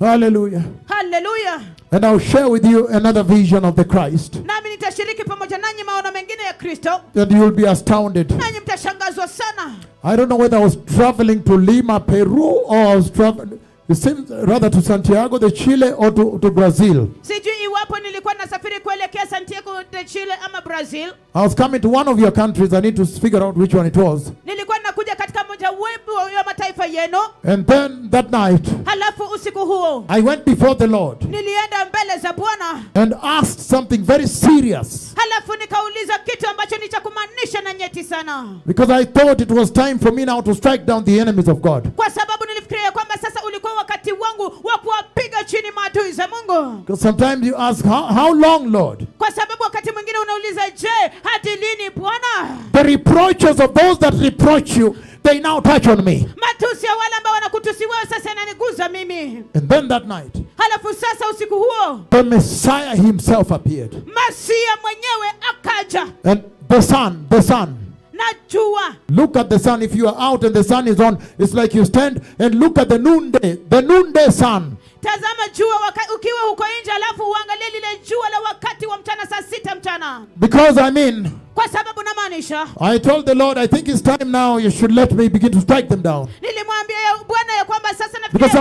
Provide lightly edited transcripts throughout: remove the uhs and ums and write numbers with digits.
Hallelujah. Hallelujah. And I'll share with you another vision of the Christ. Nami nitashiriki pamoja nanyi maono mengine ya Kristo. And you will be astounded. Nanyi mtashangazwa sana. I don't know whether I was traveling to Lima, Peru, or I was traveling, it seems rather to Santiago de Chile or to Brazil. Sijui iwapo nilikuwa nasafiri kuelekea Santiago de Chile ama Brazil. I was coming to one of your countries. I need to figure out which one it was. Nilikuwa nakuja katika moja webu ya mataifa yenu. And then that night, Halafu usiku huo, I went before the Lord nilienda mbele za Bwana. and asked something very serious. Halafu nikauliza kitu ambacho ni cha kumaanisha na nyeti sana. Because I thought it was time for me now to strike down the enemies of God. Kwa sababu nilifikiria kwamba sasa ulikuwa wakati wangu wa kuwapiga chini maadui za Mungu. Because sometimes you ask, how long, Lord? Kwa sababu wakati mwingine unauliza, je, hadi lini Bwana? The reproaches of those that reproach you, they now touch on me. Matusi ya wale ambao wanakutusi wewe sasa yananiguza mimi. And then that night, Halafu sasa usiku huo, the Messiah himself appeared. Masia mwenyewe akaja. And the sun. Najua. Look at the sun. If you are out and the sun is on, it's like you stand and look at the noonday sun. Tazama jua ukiwa huko nje, alafu uangalie lile jua la wakati wa mchana saa 6 mchana. Because I mean, kwa sababu namaanisha, I told the Lord, I think it's time now you should let me begin to strike them down. Nilimwambia Bwana ya kwamba sasa Because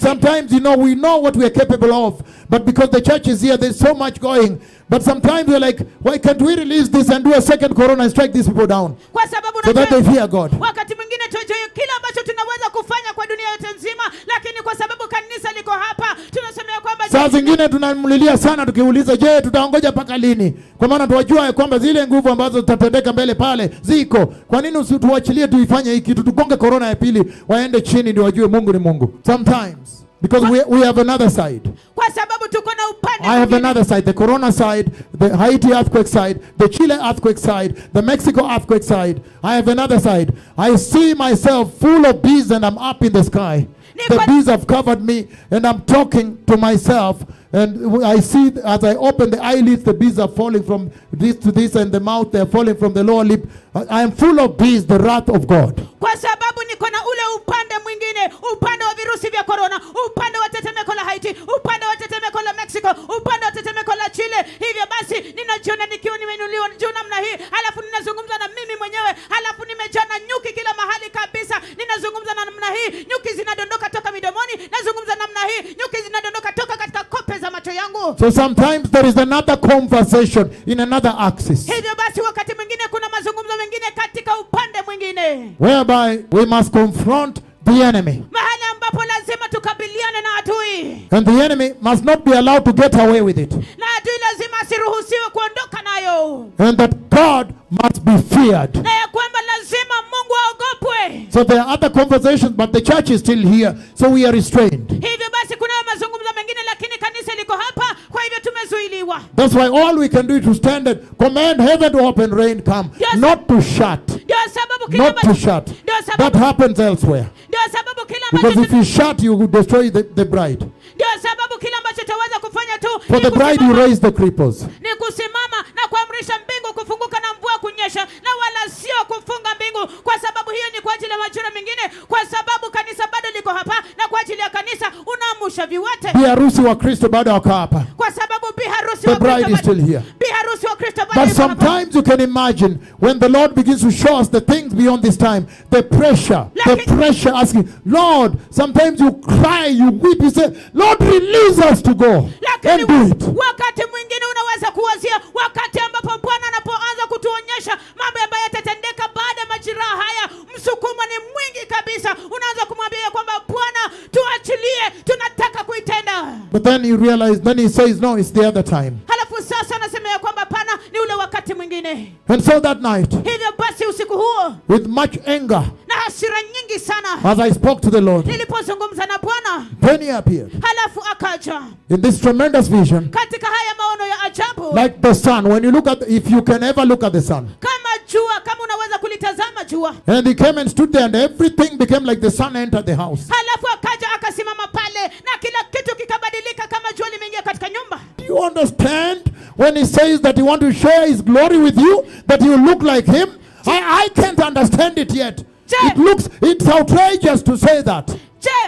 sometimes you know, we know what we are capable of, but because the church is here, there's so much going. But sometimes we're like, why can't we release this and do a second corona and strike these people down kwa sababu so that they fear God? Wakati mwingine tunajua kila ambacho tunaweza kufanya kwa dunia yote nzima, lakini kwa sababu kanisa liko hapa, tunasema kwamba saa zingine tunamlilia sana tukiuliza, je, tutaongoja mpaka lini? Kwa maana tuwajua kwamba zile nguvu ambazo zitatendeka mbele pale ziko. Kwa nini usituachilie tuifanye hiki, tugonge corona ya pili, waende chini ndio wajue Mungu ni Mungu? Sometimes because we have another side. Kwa sababu tuko na upande. I have another side, the corona side, the Haiti earthquake side, the Chile earthquake side, the Mexico earthquake side. I have another side. I see myself full of bees and I'm up in the sky. The bees have covered me and I'm talking to myself, and I see as I open the eyelids, the bees are falling from this to this, and the mouth, they are falling from the lower lip. I am full of bees, the wrath of God. Kwa sababu niko na ule upande mwingine, upande wa virusi vya corona, upande wa tetemeko la Haiti, upande wa tetemeko la Mexico, upande wa tetemeko la Chile. Hivyo basi ninajiona nikiwa nimeinuliwa juu namna hii, halafu ninazungumza na mimi mwenyewe, halafu nimejaa na nyuki kila mahali kabisa. Ninazungumza na namna hii, nyuki zinadondoka toka midomoni, nazungumza namna hii, nyuki zinadondoka toka katika kope za macho yangu. So sometimes there is another conversation in another axis. Hivyo basi wakati mwingine kuna mazungumzo mengine katika upande mwingine, whereby we must confront the enemy. mahali ambapo lazima tukabiliane na adui. And the enemy must not be allowed to get away with it. Na adui lazima asiruhusiwe kuondoka nayo. And that God must be feared. Na ya kwamba lazima Mungu aogopwe. So there are other conversations, but the church is still here, so we are restrained. Hivyo basi kuna mazungumzo mengine, lakini kanisa liko hapa, kwa hivyo tumezuiliwa. That's why all we can do is to stand and command heaven to open, rain come, Yes. not to shut. Ndio sababu kila Not to shut. That happens elsewhere. Ndio sababu kila Because if you shut, you will destroy the bride. Ndio sababu kila ambacho tutaweza kufanya tu For the bride, you raise the cripples. ni kusimama na kuamrisha mbingu kufunguka na mvua kunyesha, na wala sio kufunga mbingu, kwa sababu hiyo ni kwa ajili ya majira mengine, kwa sababu kanisa bado liko hapa, na kwa ajili ya kanisa unaamusha viwete. Bi harusi wa Kristo bado wako hapa. Kwa sababu bi harusi The wa Kristo bride is still here. Bi harusi wa Kristo bado But yuko hapa. sometimes you can imagine when the Lord begins to show us the things beyond this time, the pressure asking, Lord, sometimes you cry, you weep, you say, Lord, release us to go and do it. Wakati mwingine unaweza kuwazia wakati ambapo Bwana anapoanza kutuonyesha mambo ambayo yatatendeka baada ya majira haya, msukumo ni mwingi kabisa. Unaanza kumwambia kwamba Bwana, tuachilie, tunataka kuitenda. But then you realize, then he says, no, it's the other time. Halafu sasa anasema ya kwamba pana ni ule wakati mwingine. And so that night, Hivyo basi usiku huo, with much anger, na hasira nyingi sana, as I spoke to the Lord, nilipozungumza na Bwana, then he appeared halafu akaja in this tremendous vision, katika haya maono ya ajabu, like the sun. When you look at, if you can ever look at the sun, kama jua, kama unaweza kulitazama jua. and he came and stood there, and everything became like the sun entered the house. Halafu akaja akasimama pale, na kila kitu kikabadilika kama jua limeingia katika nyumba. Do you understand when he says that he wants to share his glory with you, that you look like him? I can't understand it yet. It's outrageous to say that.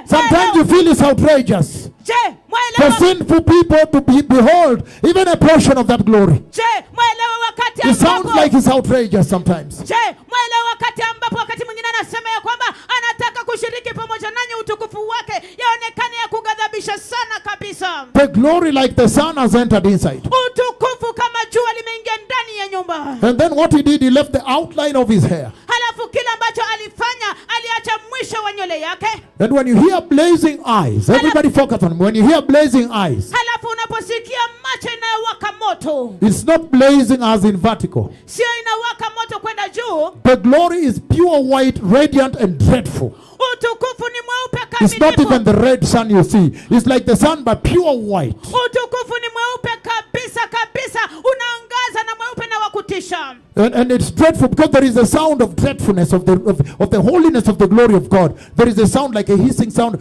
Sometimes you feel it's outrageous. Je, for mwaelewa? sinful people to behold even a portion of that glory. Je, mwaelewa wakati It sounds ambapo? like it's outrageous sometimes. Je, mwaelewa wakati ambapo wakati mwingine anasema ya kwamba anataka kushiriki pamoja nanyi utukufu wake, yaonekane ya kughadhabisha sana kabisa. The glory like the sun has entered inside. Utukufu kama jua limeingia ndani ya nyumba. And then what he did, he left the outline of his hair. Halafu kile ambacho alifanya, aliacha mwisho wa nywele yake. And when you hear blazing eyes, everybody focus on me. When you hear blazing eyes, Halafu unaposikia macho inayowaka moto, it's not blazing as in vertical. sio inawaka moto kwenda juu. The glory is pure white, radiant and dreadful. Utukufu ni mweupe It's not even kamilifu. the red sun you see. It's like the sun but pure white. Utukufu ni mweupe kabisa kabisa, unaangaza na mweupe na wakutisha. And it's dreadful because there is a sound of dreadfulness of the holiness of the glory of God. There is a sound like a hissing sound.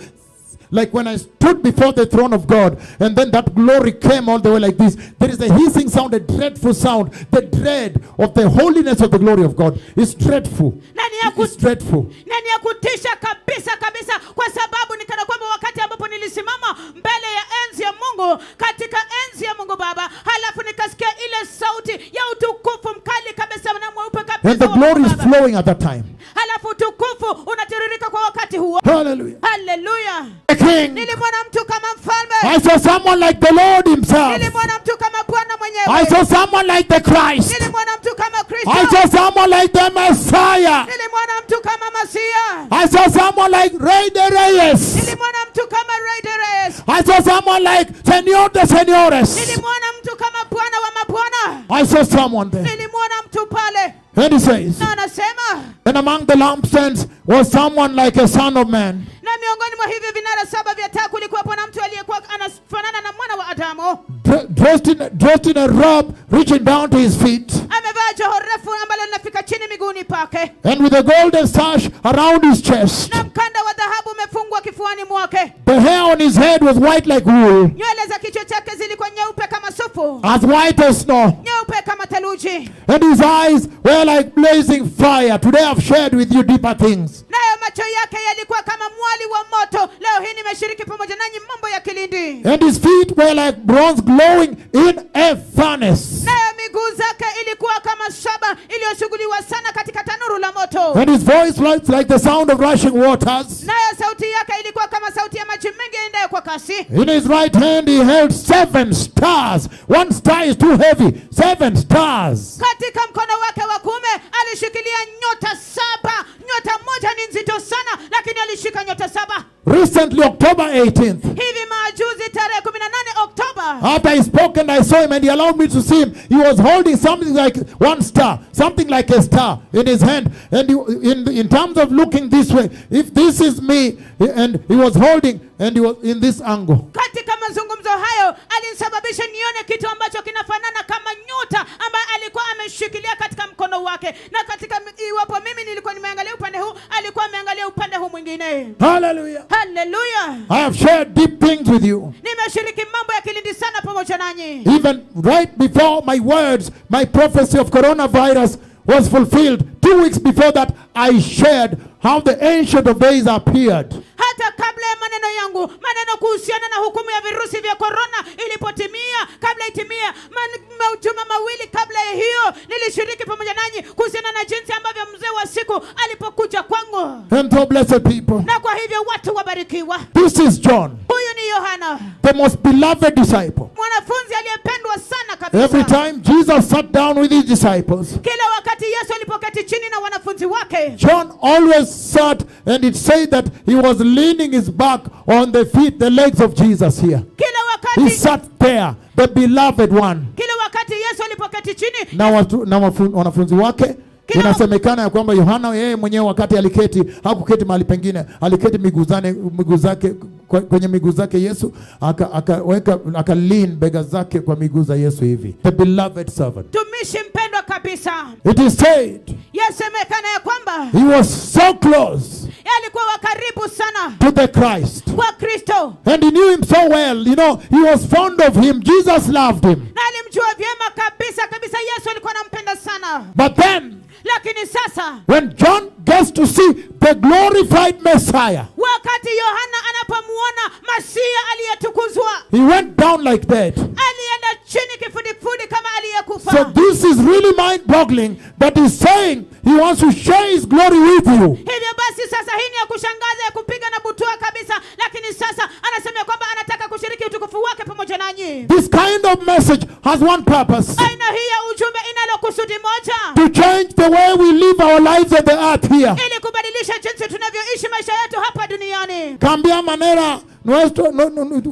Like when I stood before the throne of God and then that glory came all the way like this. There is a hissing sound, a dreadful sound. The dread of the holiness of the glory of God is dreadful. It's dreadful. Na ni ya kutisha kabisa kabisa, kwa sababu ni kana kwamba wakati ambapo nilisimama mbele ya enzi ya Mungu, katika enzi ya Mungu Baba, halafu nikasikia ile sauti ya utukufu mkali kabisa na mweupe kabisa. And the glory is flowing at that time. Halafu utukufu unatiririka kwa wakati huo. Hallelujah. Hallelujah. A king. Nilimwona mtu kama mfalme. I saw someone like the Lord himself. Nilimwona mtu kama Bwana mwenyewe. I saw someone like the Christ. Nilimwona mtu kama Kristo. I saw someone like the Messiah. Nilimwona mtu kama Masia. I saw someone like Rey de Reyes. Nilimwona mtu kama Rey de Reyes. I saw someone like Señor de Señores. Nilimwona mtu kama Bwana wa mabwana. I saw someone there. Nilimwona mtu pale. And he says, Na anasema, and among the lampstands was someone like a son of man. na miongoni mwa hivi vinara saba vya taa kulikuwa na mtu aliyekuwa anafanana na mwana wa Adamu. Dressed in a robe reaching down to his feet. Amevaa joho refu ambalo linafika chini miguuni pake. And with a golden sash around his chest. Na mkanda wa dhahabu umefungwa kifuani mwake. The hair on his head was white like wool. Nywele za kichwa chake zilikuwa nyeupe kama sufu. As white as snow. Nyeupe kama theluji. And his eyes were like blazing fire. Today I've shared with you deeper things. Nayo macho yake yalikuwa kama mwali wa moto. Leo hii nimeshiriki pamoja nanyi mambo ya kilindi. And his feet were like bronze glowing in a furnace. Nayo miguu zake ilikuwa kama shaba iliyosuguliwa sana katika tanuru la moto. And his voice was like the sound of rushing waters. Nayo sauti yake ilikuwa kama sauti ya maji mengi yaendayo kwa kasi. In his right hand he held 7 stars. 1 star is too heavy. 7 stars. Katika mkono wake wa kuume alishikilia nyota 7. Nyota moja ni nzito sana, lakini alishika nyota 7. Recently, October 18th, Hivi majuzi tarehe 18 Oktoba. after I spoke and I saw him and he allowed me to see him, he was holding something like 1 star, something like a star in his hand. And in terms of looking this way, if this is me, and he was holding and he was in this angle. Katika mazungumzo hayo alinisababisha nione kitu ambacho kinafanana kama nyota ambaye alikuwa ameshikilia katika mkono wake, na katika iwapo mimi nilikuwa nimeangalia upande huu, alikuwa ameangalia upande huu mwingine. Hallelujah. Hallelujah. I have shared deep things with you. Nimeshiriki mambo ya kilindi sana pamoja nanyi. Even right before my words, my prophecy of coronavirus was fulfilled. 2 weeks before that, I shared how the Ancient of Days appeared. Hata kabla ya maneno yangu, maneno kuhusiana na hukumu ya virusi vya corona ilipotimia, kabla itimia, majuma mawili kabla ya hiyo, nilishiriki pamoja nanyi kuhusiana na jinsi ambavyo mzee wa siku alipokuja kwangu. And so blessed people, Na kwa hivyo watu wabarikiwa. this is John, Huyu ni Yohana, the most beloved disciple. mwanafunzi aliyependwa sana kabisa. Every time Jesus sat down with his disciples, Kila wakati Yesu alipoketi chini na wanafunzi wake, John always sat, and it said that he was leaning his back on the feet, the legs of Jesus here. kila He wakati sat there, the beloved one. kila wakati Yesu alipoketi chini Na wanafunzi wake, inasemekana ya kwamba Yohana yeye mwenyewe wakati aliketi, hakuketi mahali pengine, aliketi miguu zake kwenye miguu zake Yesu, aka lean bega zake kwa miguu za Yesu hivi. The beloved servant. tumishi mpendwa kabisa. It is said Yasemekana ya kwamba he was so close alikuwa wa karibu sana to the Christ. kwa Kristo, And he knew him so well. You know, he was fond of him. Jesus loved him. na alimjua vyema kabisa kabisa. Yesu alikuwa anampenda sana. But then, Lakini sasa when John gets to see the glorified Messiah, wakati Yohana anapomuona Masia aliyetukuzwa, he went down like that. alienda chini kifudifudi kama aliyekufa. So this is really mind-boggling that he's saying he wants to share his glory with you. Hivyo basi sasa hii ni ya kushangaza, ya kupiga na butua kabisa, lakini sasa anasema kwamba anataka kushiriki utukufu wake pamoja nanyi. This kind of message has one purpose: Aina hii ya ujumbe inalo kusudi moja, to change the way we live our lives on the earth here. ili kubadilisha jinsi tunavyoishi maisha yetu hapa duniani. Cambia manera nuestro,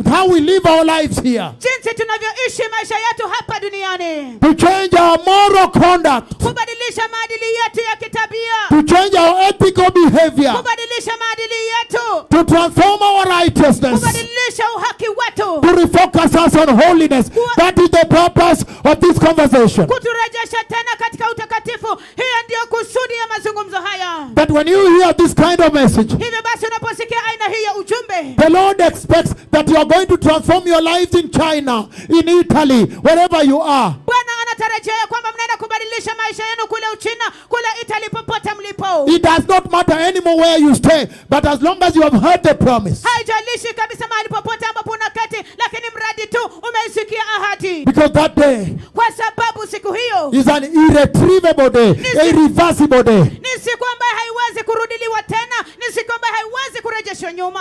how we live our lives here. Jinsi tunavyoishi maisha yetu hapa duniani. To change our moral conduct. Kubadilisha maadili yetu ya kitabia. To change our ethical behavior. Kubadilisha maadili yetu. To transform our righteousness. Kubadilisha uhaki wetu. To refocus us on holiness. That is the purpose of this conversation. Kuturejesha tena katika utakatifu. Hiyo ndio kusudi ya mazungumzo haya. That when you hear this kind of message, hivyo basi unaposikia aina hii ya ujumbe, the Lord expects that you are going to transform your lives in China, in Italy, wherever you are. Bwana anatarajia kwamba mnaenda kubadilisha maisha yenu kule Uchina, kule Italy, popote mlipo. It does not matter anymore where you stay, but as long as you have heard the promise. Haijalishi kabisa mahali popote ambapo unaketi, lakini mradi tu umeisikia ahadi. Because that day, kwa sababu siku hiyo is an irretrievable day, a irreversible day. ni siku ambayo haiwezi kurudiliwa tena, ni siku ambayo haiwezi kurejeshwa nyuma.